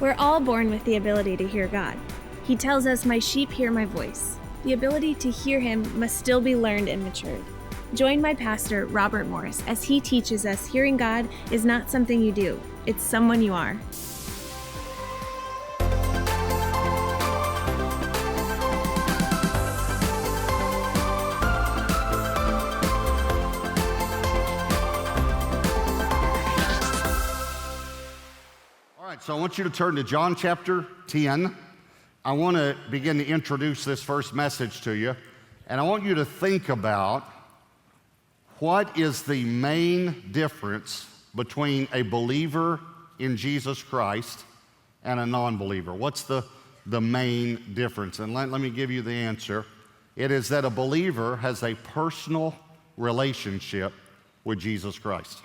We're all born with the ability to hear God. He tells us, "My sheep hear my voice." The ability to hear him must still be learned and matured. Join my pastor, Robert Morris, as he teaches us hearing God is not something you do, it's someone you are. So I want you to turn to John chapter 10. I want to begin to introduce this first message to you, and I want you to think about what is the main difference between a believer in Jesus Christ and a non-believer. What's the main difference? And let me give you the answer. It is that a believer has a personal relationship with Jesus Christ.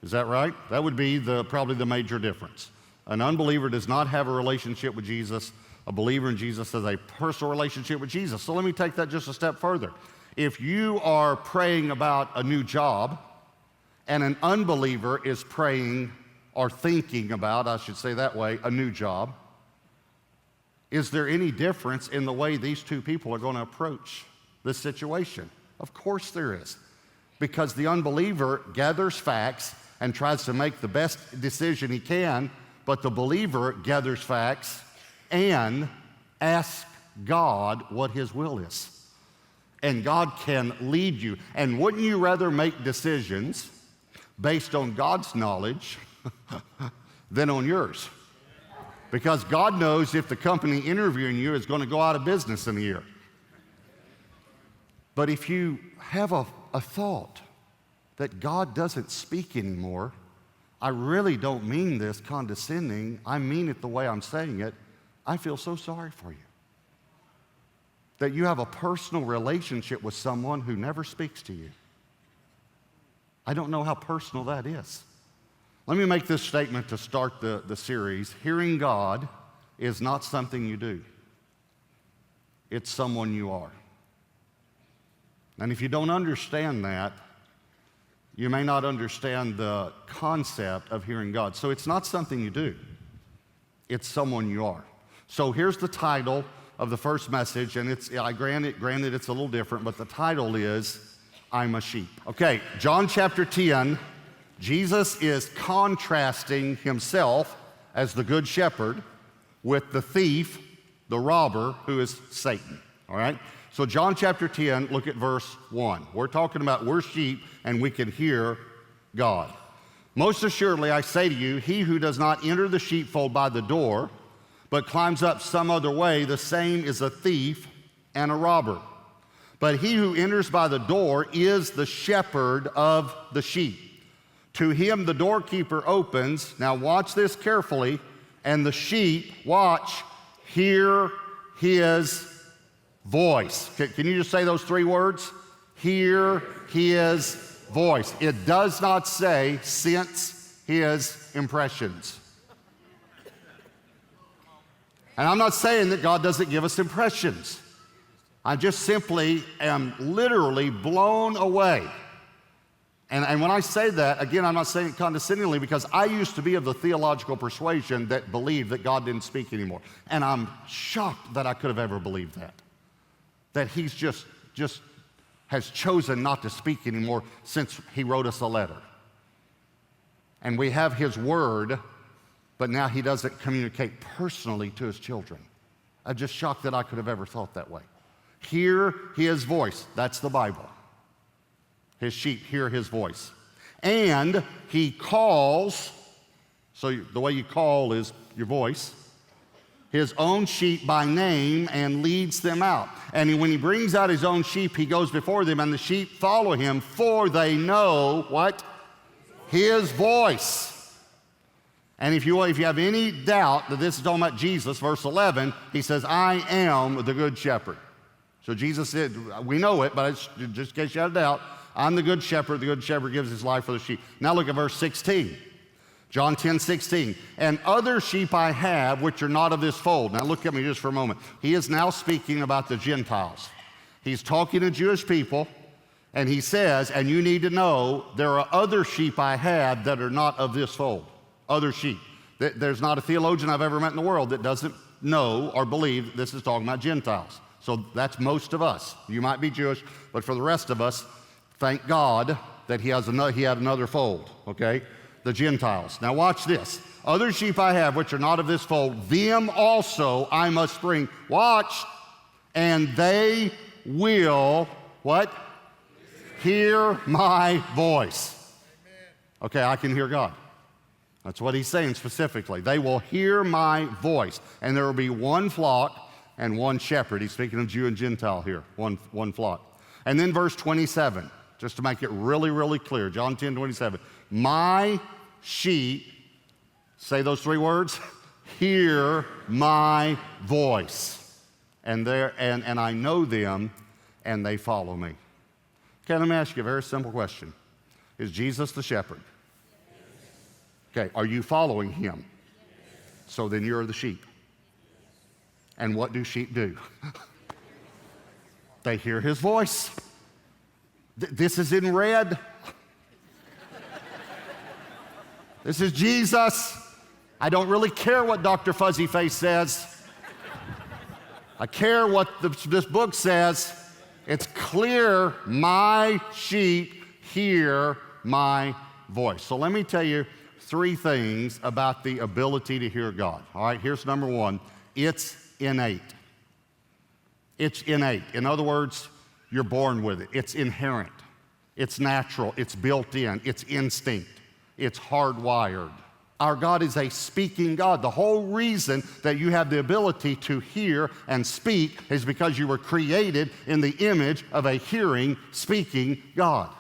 Is that right? That would be probably the major difference. An unbeliever does not have a relationship with Jesus. A believer in Jesus has a personal relationship with Jesus. So let me take that just a step further. If you are praying about a new job and an unbeliever is praying or thinking about, I should say that way, a new job, is there any difference in the way these two people are going to approach this situation? Of course there is. Because the unbeliever gathers facts and tries to make the best decision he can, but the believer gathers facts and asks God what his will is. And God can lead you. And wouldn't you rather make decisions based on God's knowledge than on yours? Because God knows if the company interviewing you is going to go out of business in a year. But if you have a thought that God doesn't speak anymore, I really don't mean this condescending, I mean it the way I'm saying it, I feel so sorry for you. That you have a personal relationship with someone who never speaks to you. I don't know how personal that is. Let me make this statement to start the series. Hearing God is not something you do. It's someone you are. And if you don't understand that, you may not understand the concept of hearing God. So it's not something you do. It's someone you are. So here's the title of the first message, and granted it's a little different, but the title is, I'm a Sheep. Okay, John chapter 10, Jesus is contrasting himself as the good shepherd with the thief, the robber, who is Satan, all right? So John chapter 10, look at verse 1. We're talking about we're sheep and we can hear God. Most assuredly, I say to you, he who does not enter the sheepfold by the door, but climbs up some other way, the same is a thief and a robber. But he who enters by the door is the shepherd of the sheep. To him the doorkeeper opens, now watch this carefully, and the sheep, watch, hear his voice. Can you just say those three words? Hear his voice. It does not say sense his impressions. And I'm not saying that God doesn't give us impressions. I just simply am literally blown away. And when I say that, again, I'm not saying it condescendingly, because I used to be of the theological persuasion that believed that God didn't speak anymore. And I'm shocked that I could have ever believed that. That he's just has chosen not to speak anymore since he wrote us a letter. And we have his word, but now he doesn't communicate personally to his children. I'm just shocked that I could have ever thought that way. Hear his voice. That's the Bible. His sheep hear his voice. And he calls, so the way you call is your voice, his own sheep by name and leads them out. And when he brings out his own sheep, he goes before them, and the sheep follow him, for they know what? His voice. And if you have any doubt that this is talking about Jesus, verse 11, he says, I am the good shepherd. So Jesus said, we know it, but just in case you had a doubt, I'm the good shepherd gives his life for the sheep. Now look at verse 16. John 10:16, and other sheep I have which are not of this fold. Now look at me just for a moment. He is now speaking about the Gentiles. He's talking to Jewish people, and he says, and you need to know there are other sheep I have that are not of this fold. Other sheep. There's not a theologian I've ever met in the world that doesn't know or believe this is talking about Gentiles. So that's most of us. You might be Jewish, but for the rest of us, thank God that he had another fold, okay? The Gentiles. Now watch this. Other sheep I have which are not of this fold, them also I must bring. Watch. And they will, what? Hear my voice. Okay, I can hear God. That's what he's saying specifically. They will hear my voice, and there will be one flock and one shepherd. He's speaking of Jew and Gentile here, one flock. And then verse 27, just to make it really, really clear, John 10:27. My sheep, say those three words, hear my voice, and I know them, and they follow me. Okay, let me ask you a very simple question. Is Jesus the shepherd? Okay, are you following him? So then you're the sheep. And what do sheep do? They hear his voice. This is in red. This is Jesus. I don't really care what Dr. Fuzzy Face says. I care what this book says. It's clear, my sheep hear my voice. So let me tell you three things about the ability to hear God. All right, here's number one. It's innate. It's innate. In other words, you're born with it. It's inherent. It's natural. It's built in. It's instinct. It's hardwired. Our God is a speaking God. The whole reason that you have the ability to hear and speak is because you were created in the image of a hearing, speaking God.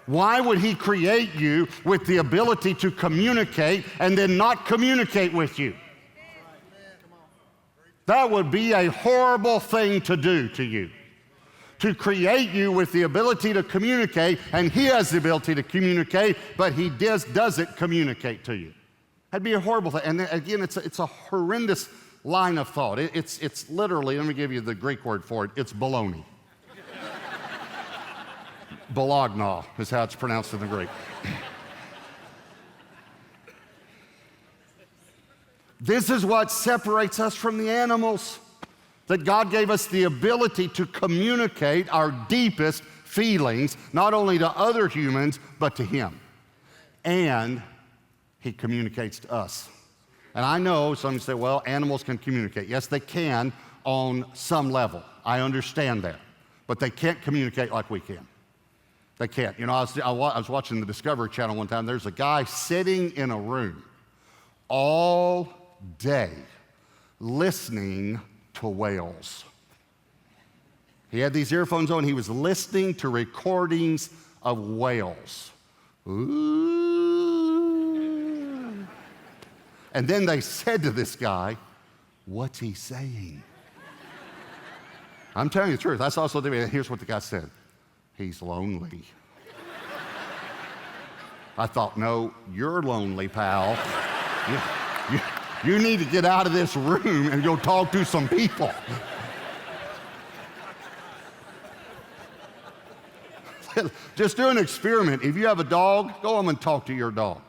Why would he create you with the ability to communicate and then not communicate with you? That would be a horrible thing to do to you. To create you with the ability to communicate, and he has the ability to communicate, but he doesn't communicate to you. That'd be a horrible thing. And again, it's a horrendous line of thought. It's literally, let me give you the Greek word for it, it's baloney. Bologna is how it's pronounced in the Greek. This is what separates us from the animals. That God gave us the ability to communicate our deepest feelings, not only to other humans, but to him. And he communicates to us. And I know some say, well, animals can communicate. Yes, they can on some level. I understand that. But they can't communicate like we can. They can't. You know, I was watching the Discovery Channel one time. There's a guy sitting in a room all day listening to whales. He had these earphones on. He was listening to recordings of whales. Ooh. And then they said to this guy, what's he saying? I'm telling you the truth. That's also here's what the guy said. He's lonely. I thought, no, you're lonely, pal. You need to get out of this room and go talk to some people. Just do an experiment. If you have a dog, go home and talk to your dog.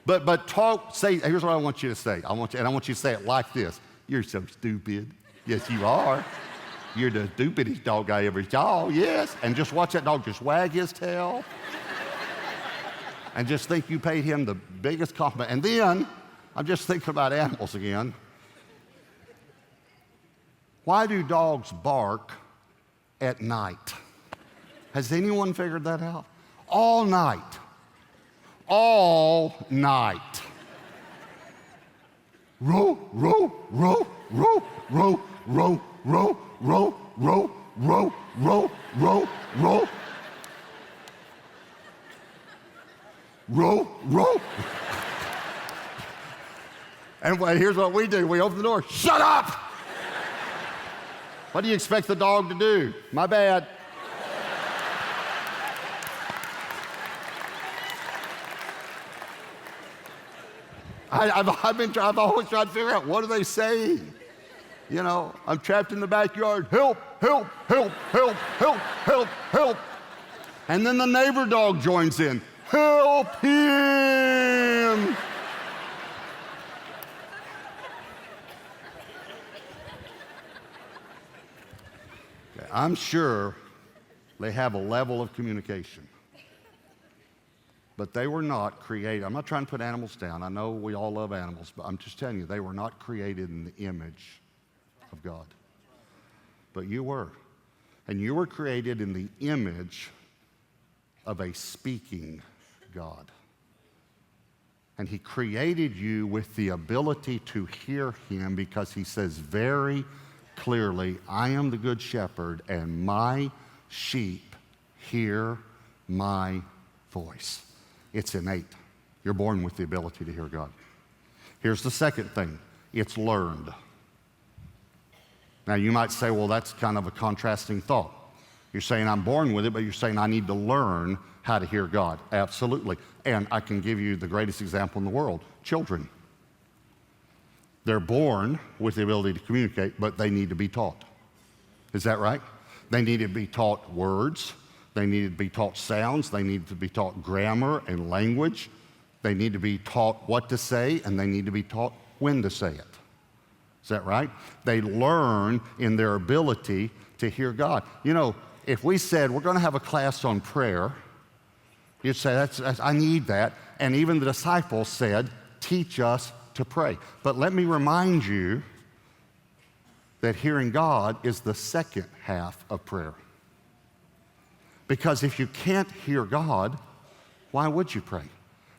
But say, here's what I want you to say. I want you to say it like this. You're so stupid. Yes, you are. You're the stupidest dog I ever saw, yes. And just watch that dog just wag his tail. And just think you paid him the biggest compliment. And then, I'm just thinking about animals again. Why do dogs bark at night? Has anyone figured that out? All night. All night. Row, row, row, row, row, row, row, row, row, row, row, row, row. Row, row. And here's what we do. We open the door. Shut up! What do you expect the dog to do? My bad. I've always tried to figure out, what are they saying? You know, I'm trapped in the backyard. Help, help, help, help, help, help, help. And then the neighbor dog joins in. Help him! I'm sure they have a level of communication. But they were not created. I'm not trying to put animals down. I know we all love animals, but I'm just telling you, they were not created in the image of God. But you were. And you were created in the image of a speaking God. And he created you with the ability to hear him because he says very clearly, I am the good shepherd and my sheep hear my voice. It's innate. You're born with the ability to hear God. Here's the second thing. It's learned. Now, you might say, well, that's kind of a contrasting thought. You're saying I'm born with it, but you're saying I need to learn how to hear God. Absolutely. And I can give you the greatest example in the world, children. They're born with the ability to communicate, but they need to be taught. Is that right? They need to be taught words. They need to be taught sounds. They need to be taught grammar and language. They need to be taught what to say, and they need to be taught when to say it. Is that right? They learn in their ability to hear God. You know, if we said we're going to have a class on prayer, you'd say, that's, I need that. And even the disciples said, teach us to pray. But let me remind you that hearing God is the second half of prayer. Because if you can't hear God, why would you pray?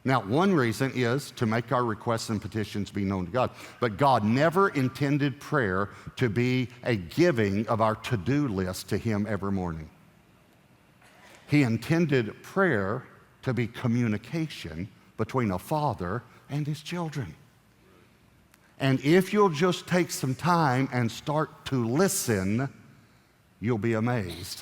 Now, one reason is to make our requests and petitions be known to God. But God never intended prayer to be a giving of our to-do list to him every morning. He intended prayer to be communication between a father and his children. And if you'll just take some time and start to listen, you'll be amazed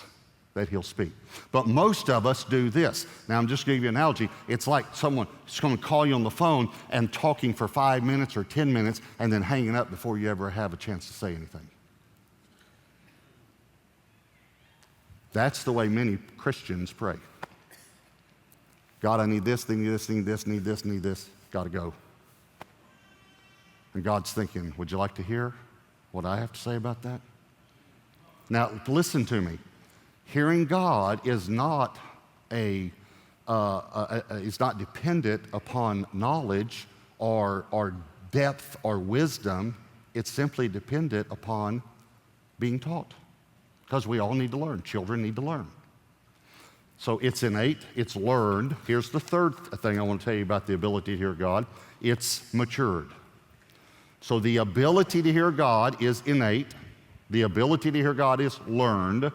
that he'll speak. But most of us do this. Now, I'm just going to give you an analogy. It's like someone is going to call you on the phone and talking for 5 minutes or 10 minutes and then hanging up before you ever have a chance to say anything. That's the way many Christians pray. God, I need this, need this, need this, need this, need this. Got to go. And God's thinking, would you like to hear what I have to say about that? Now, listen to me. Hearing God is not is not dependent upon knowledge or depth or wisdom. It's simply dependent upon being taught, because we all need to learn. Children need to learn. So it's innate, it's learned. Here's the third thing I want to tell you about the ability to hear God. It's matured. So the ability to hear God is innate, the ability to hear God is learned,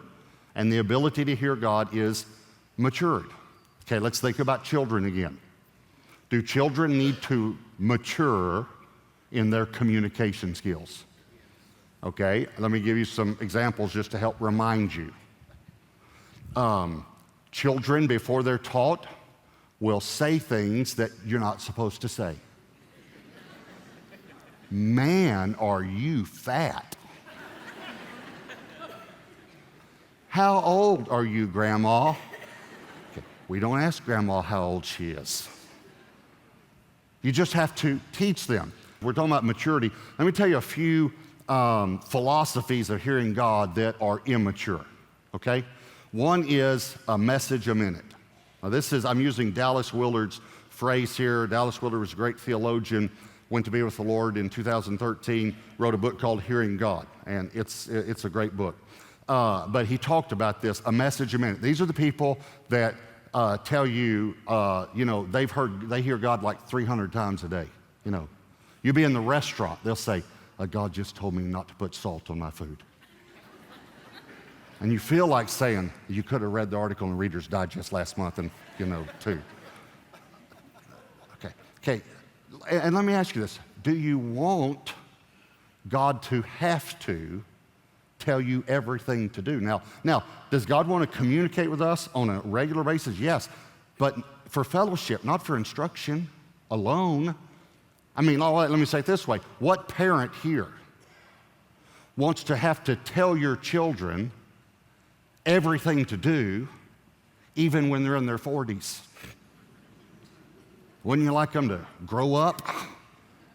and the ability to hear God is matured. Okay, let's think about children again. Do children need to mature in their communication skills? Okay, let me give you some examples just to help remind you. Children, before they're taught, will say things that you're not supposed to say. Man, are you fat? How old are you, Grandma? Okay, we don't ask Grandma how old she is. You just have to teach them. We're talking about maturity. Let me tell you a few philosophies of hearing God that are immature, okay? One is a message a minute. Now I'm using Dallas Willard's phrase here. Dallas Willard was a great theologian, went to be with the Lord in 2013, wrote a book called Hearing God, and it's a great book. But he talked about this, a message a minute. These are the people that tell you, they hear God like 300 times a day. You know, you be in the restaurant, they'll say, God just told me not to put salt on my food. And you feel like saying, you could have read the article in Reader's Digest last month and, too. Okay. And let me ask you this. Do you want God to have to tell you everything to do? Now, does God want to communicate with us on a regular basis? Yes, but for fellowship, not for instruction alone. I mean, let me say it this way. What parent here wants to have to tell your children everything to do, even when they're in their 40s? Wouldn't you like them to grow up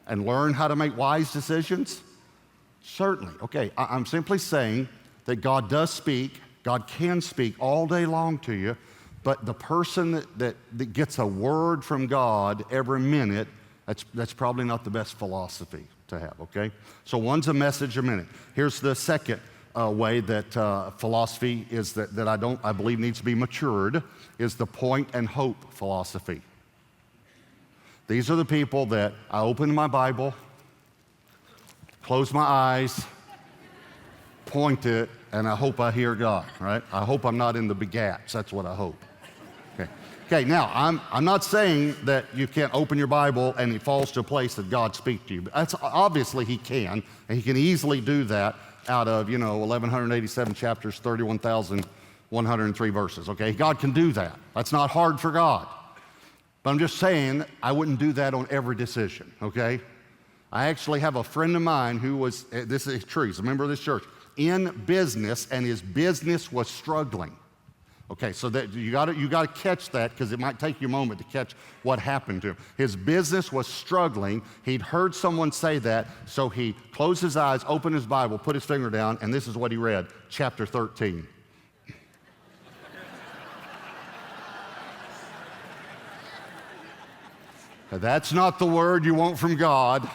and learn how to make wise decisions? Certainly. Okay, I'm simply saying that God does speak, God can speak all day long to you, but the person that gets a word from God every minute, that's probably not the best philosophy to have, okay? So one's a message a minute. Here's the second way that philosophy is that I believe needs to be matured, is the point and hope philosophy. These are the people that I open my Bible, close my eyes, point it, and I hope I hear God, right? I hope I'm not in the begats. That's what I hope. Okay, now, I'm not saying that you can't open your Bible and it falls to a place that God speaks to you. But that's obviously He can, and He can easily do that out of, 1,187 chapters, 31,103 verses, okay? God can do that. That's not hard for God. But I'm just saying I wouldn't do that on every decision, okay? I actually have a friend of mine who was, this is true, he's a member of this church, in business, and his business was struggling. Okay, so that you got to catch that, because it might take you a moment to catch what happened to him. His business was struggling. He'd heard someone say that, so he closed his eyes, opened his Bible, put his finger down, and this is what he read, chapter 13. Now, that's not the word you want from God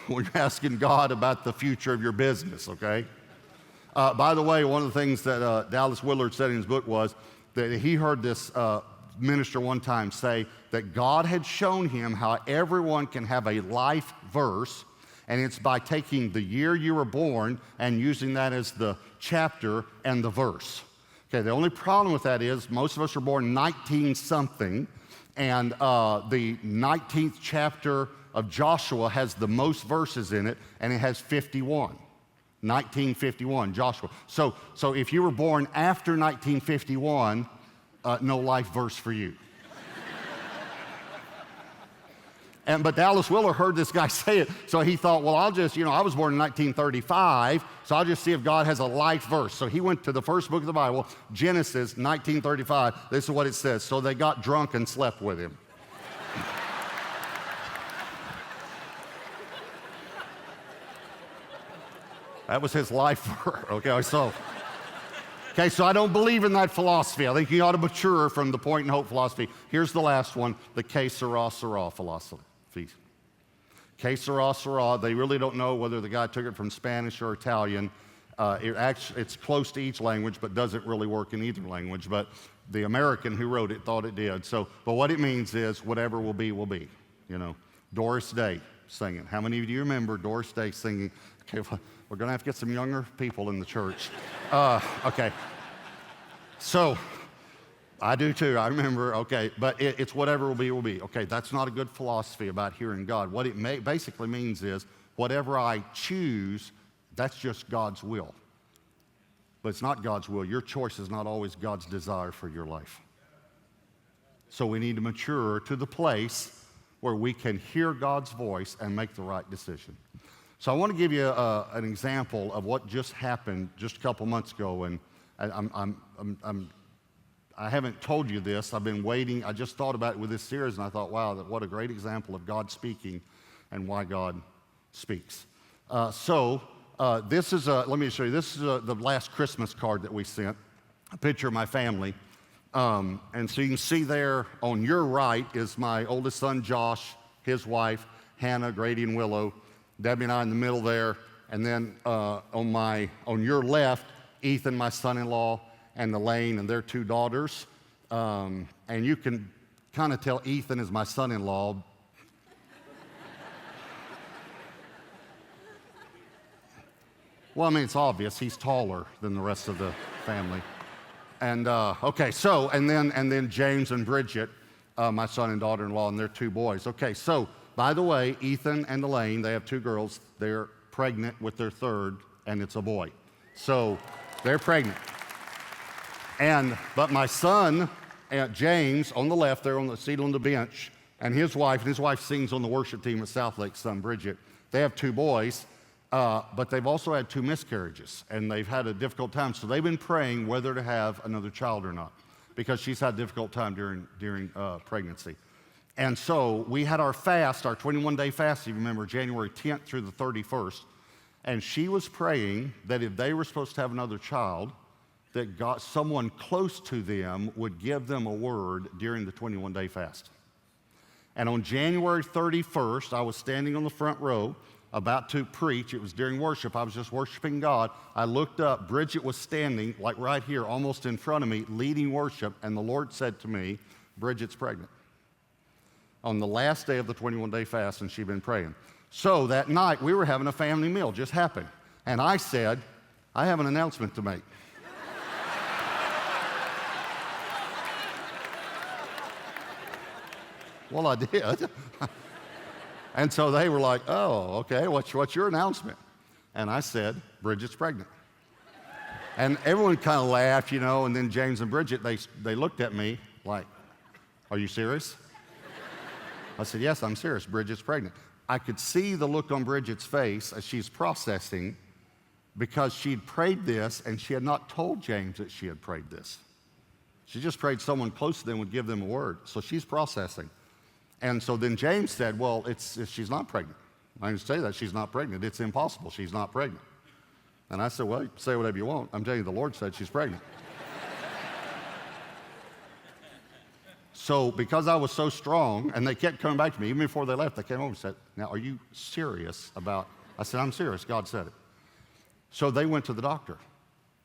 when you're asking God about the future of your business, okay? By the way, one of the things that Dallas Willard said in his book was that he heard this minister one time say that God had shown him how everyone can have a life verse, and it's by taking the year you were born and using that as the chapter and the verse. Okay, the only problem with that is most of us are born 19-something, and the 19th chapter of Joshua has the most verses in it, and it has 51. 1951, Joshua. So if you were born after 1951, no life verse for you. But Dallas Willard heard this guy say it, so he thought, well, I'll just, I was born in 1935, so I'll just see if God has a life verse. So he went to the first book of the Bible, Genesis 1935. This is what it says. So they got drunk and slept with him. That was his life verse. Okay, so I don't believe in that philosophy. I think you ought to mature from the point and hope philosophy. Here's the last one, the que sera, sera philosophy. Que sera, sera, they really don't know whether the guy took it from Spanish or Italian. It's close to each language, but doesn't really work in either language. But the American who wrote it thought it did. But what it means is whatever will be, will be. Doris Day singing. How many of you remember Doris Day singing? Okay, we're going to have to get some younger people in the church. Okay. So, I do too, I remember, okay, but it's whatever will be, will be. Okay, that's not a good philosophy about hearing God. What it basically means is whatever I choose, that's just God's will. But it's not God's will. Your choice is not always God's desire for your life. So we need to mature to the place where we can hear God's voice and make the right decision. So I want to give you an example of what just happened just a couple months ago, and I haven't told you this. I've been waiting. I just thought about it with this series, and I thought, wow, what a great example of God speaking and why God speaks. This is let me show you. This is the last Christmas card that we sent. A picture of my family, and so you can see there on your right is my oldest son Josh, his wife Hannah, Grady, and Willow. Debbie and I in the middle there, and then on your left, Ethan, my son-in-law, and Elaine and their two daughters. And you can kind of tell Ethan is my son-in-law. Well, I mean, it's obvious. He's taller than the rest of the family. And and then James and Bridget, my son and daughter-in-law, and their two boys. Okay, so by the way, Ethan and Elaine, they have two girls. They're pregnant with their third, and it's a boy. So they're pregnant. But my son, James, on the left, there on the seat on the bench, and his wife sings on the worship team at Southlake, son Bridget. They have two boys, but they've also had two miscarriages, and they've had a difficult time. So they've been praying whether to have another child or not, because she's had a difficult time during pregnancy. And so we had our fast, our 21-day fast, if you remember, January 10th through the 31st. And she was praying that if they were supposed to have another child, that God, someone close to them would give them a word during the 21-day fast. And on January 31st, I was standing on the front row about to preach. It was during worship. I was just worshiping God. I looked up. Bridget was standing like right here, almost in front of me, leading worship. And the Lord said to me, Bridget's pregnant. On the last day of the 21-day fast, and she'd been praying. So that night, we were having a family meal, just happened. And I said, I have an announcement to make. Well, I did. And so they were like, oh, okay, what's your announcement? And I said, Bridget's pregnant. And everyone kind of laughed, and then James and Bridget, they looked at me like, are you serious? I said, yes, I'm serious. Bridget's pregnant. I could see the look on Bridget's face as she's processing because she'd prayed this and she had not told James that she had prayed this. She just prayed someone close to them would give them a word. So she's processing. And so then James said, well, she's not pregnant. I didn't say that she's not pregnant. It's impossible. She's not pregnant. And I said, well, say whatever you want. I'm telling you, the Lord said she's pregnant. So because I was so strong, and they kept coming back to me, even before they left, they came over and said, now, are you serious about, I said, I'm serious. God said it. So they went to the doctor,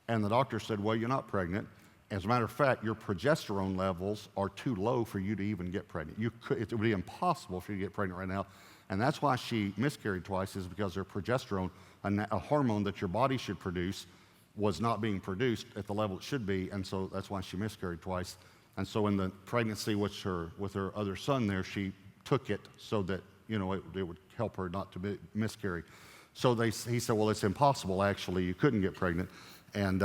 and the doctor said, well, you're not pregnant. As a matter of fact, your progesterone levels are too low for you to even get pregnant. It would be impossible for you to get pregnant right now. And that's why she miscarried twice, is because her progesterone, a hormone that your body should produce, was not being produced at the level it should be. And so that's why she miscarried twice. And so in the pregnancy with her other son there, she took it so that, it would help her not to miscarry. So he said, well, it's impossible, actually. You couldn't get pregnant. And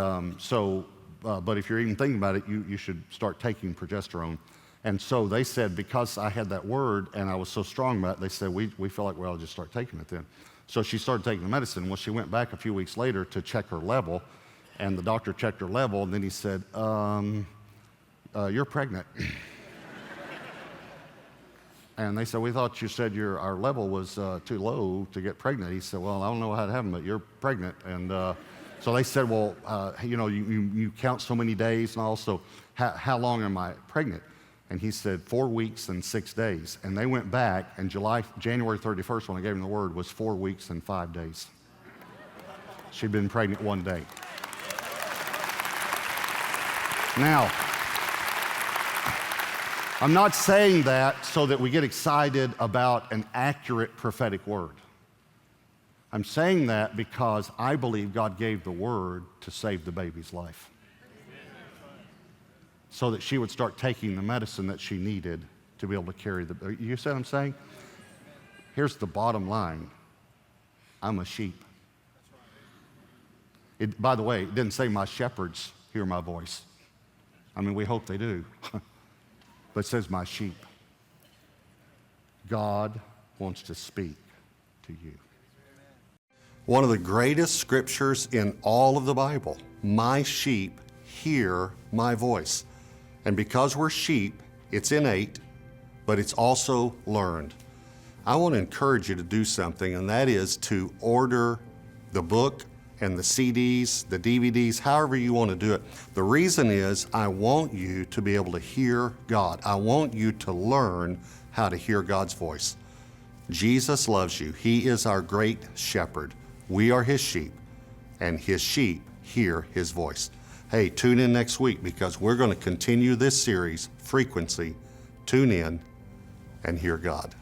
but if you're even thinking about it, you should start taking progesterone. And so they said, because I had that word and I was so strong about it, they said, we feel like, well, I'll just start taking it then. So she started taking the medicine. Well, she went back a few weeks later to check her level, and the doctor checked her level, and then he said, you're pregnant. And they said, we thought you said our level was too low to get pregnant. He said, well, I don't know how it happened, but you're pregnant. And so they said, well, you count so many days, and also, how long am I pregnant? And he said, 4 weeks and 6 days. And they went back, and January 31st, when I gave him the word, was 4 weeks and 5 days. She'd been pregnant 1 day. Now, I'm not saying that so that we get excited about an accurate prophetic word. I'm saying that because I believe God gave the word to save the baby's life, so that she would start taking the medicine that she needed to be able to carry the. You see what I'm saying? Here's the bottom line. I'm a sheep. By the way, it didn't say my shepherds hear my voice. I mean, we hope they do. But it says my sheep. God wants to speak to you. One of the greatest scriptures in all of the Bible, my sheep hear my voice. And because we're sheep, it's innate, but it's also learned. I want to encourage you to do something, and that is to order the book and the CDs, the DVDs, however you want to do it. The reason is I want you to be able to hear God. I want you to learn how to hear God's voice. Jesus loves you. He is our great shepherd. We are his sheep, and his sheep hear his voice. Hey, tune in next week, because we're going to continue this series, Frequency. Tune in and hear God.